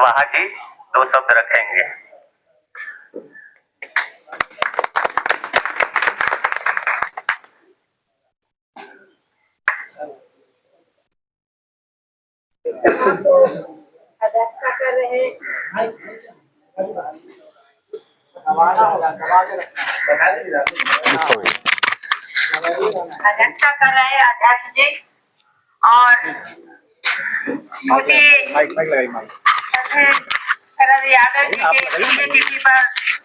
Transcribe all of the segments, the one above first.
कुशवाहा जी 2 शब्द रखेंगे। अध्यक्षता कर रहे अध्यक्ष जी और शरद यादव जी के पुण्यतिथि पर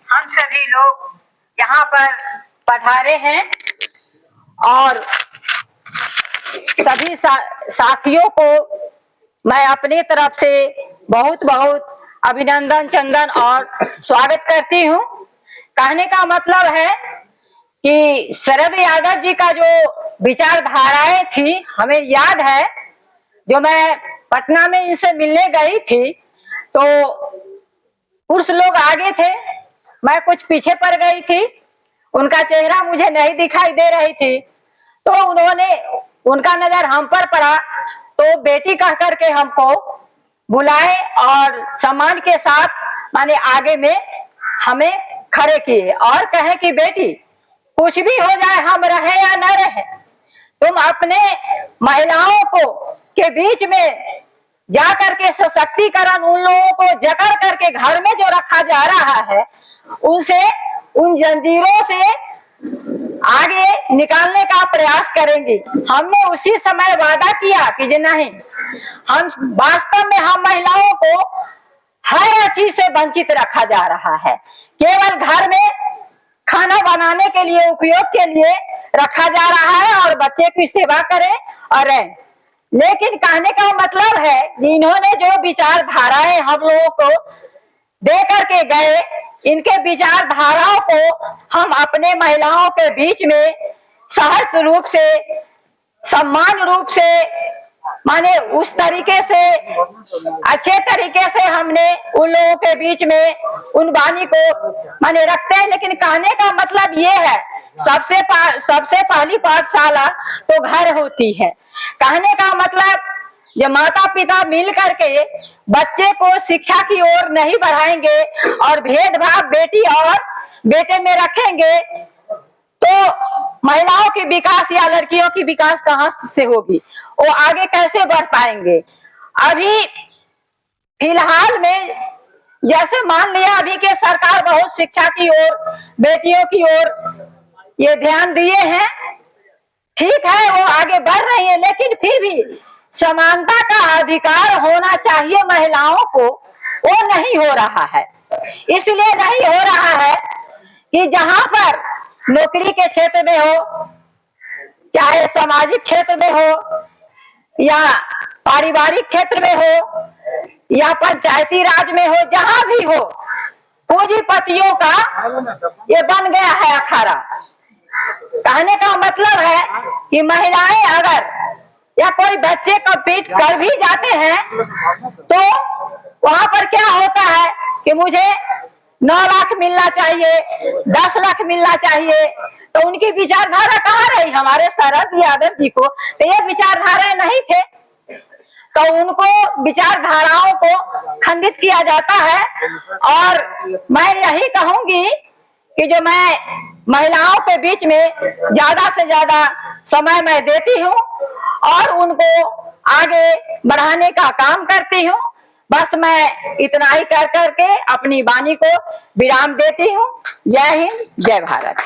हम सभी लोग यहाँ पर पधारे हैं और सभी साथियों को मैं अपनी तरफ से बहुत बहुत अभिनंदन चंदन और स्वागत करती हूँ। कहने का मतलब है कि शरद यादव जी का जो विचारधाराएं थी हमें याद है। जो मैं पटना में इनसे मिलने गई थी तो पुरुष लोग आगे थे, मैं कुछ पीछे पड़ गई थी, उनका चेहरा मुझे नहीं दिखाई दे रही थी। तो उनका नजर हम पर पड़ा तो बेटी कह करके हमको बुलाए और सम्मान के साथ माने आगे में हमें खड़े किए और कहे कि बेटी कुछ भी हो जाए हम रहे या न रहे, तुम अपने महिलाओं को के बीच में जा करके सशक्तिकरण उन लोगों को जकड़ करके घर में जो रखा जा रहा है उनसे उन जंजीरों से आगे निकालने का प्रयास करेंगी। हमने उसी समय वादा किया कि नहीं, हम वास्तव में हम महिलाओं को हर चीज से वंचित रखा जा रहा है, केवल घर में खाना बनाने के लिए उपयोग के लिए रखा जा रहा है और बच्चे की सेवा करें और रहें। लेकिन कहने का मतलब है कि इन्होंने जो विचारधाराएं हम लोगों को दे करके गए, इनके विचारधाराओं को हम अपने महिलाओं के बीच में सहज रूप से सम्मान रूप से माने उस तरीके से अच्छे तरीके से हमने उन लोगों के बीच में उन वाणी को माने रखते हैं। लेकिन कहने का मतलब ये है सबसे पहली पाठशाला तो घर होती है। कहने का मतलब जो माता पिता मिल करके बच्चे को शिक्षा की ओर नहीं बढ़ाएंगे और भेदभाव बेटी और बेटे में रखेंगे तो महिलाओं की विकास या लड़कियों की विकास कहाँ से होगी, वो आगे कैसे बढ़ पाएंगे। अभी फिलहाल में जैसे मान लिया अभी के सरकार बहुत शिक्षा की ओर बेटियों की ओर ये ध्यान दिए हैं, ठीक है वो आगे बढ़ रही है, लेकिन फिर भी समानता का अधिकार होना चाहिए महिलाओं को, वो नहीं हो रहा है। इसलिए नहीं हो रहा है कि जहां पर नौकरी के क्षेत्र में हो, चाहे सामाजिक क्षेत्र में हो या पारिवारिक क्षेत्र में हो या पंचायती राज में हो, जहां भी हो पूंजीपतियों का ये बन गया है अखाड़ा। कहने का मतलब है कि महिलाएं अगर या कोई बच्चे कम्पीट कर भी जाते हैं तो वहां पर क्या होता है कि मुझे 9 लाख मिलना चाहिए, 10 लाख मिलना चाहिए। तो उनकी विचारधारा कहाँ रही? हमारे शरद यादव जी को तो ये विचारधारा नहीं थे, तो उनको विचारधाराओं को खंडित किया जाता है। और मैं यही कहूंगी कि जो मैं महिलाओं के बीच में ज्यादा से ज्यादा समय मैं देती हूँ और उनको आगे बढ़ाने का काम करती हूँ। बस मैं इतना ही कर करके अपनी वाणी को विराम देती हूँ। जय हिंद, जय भारत।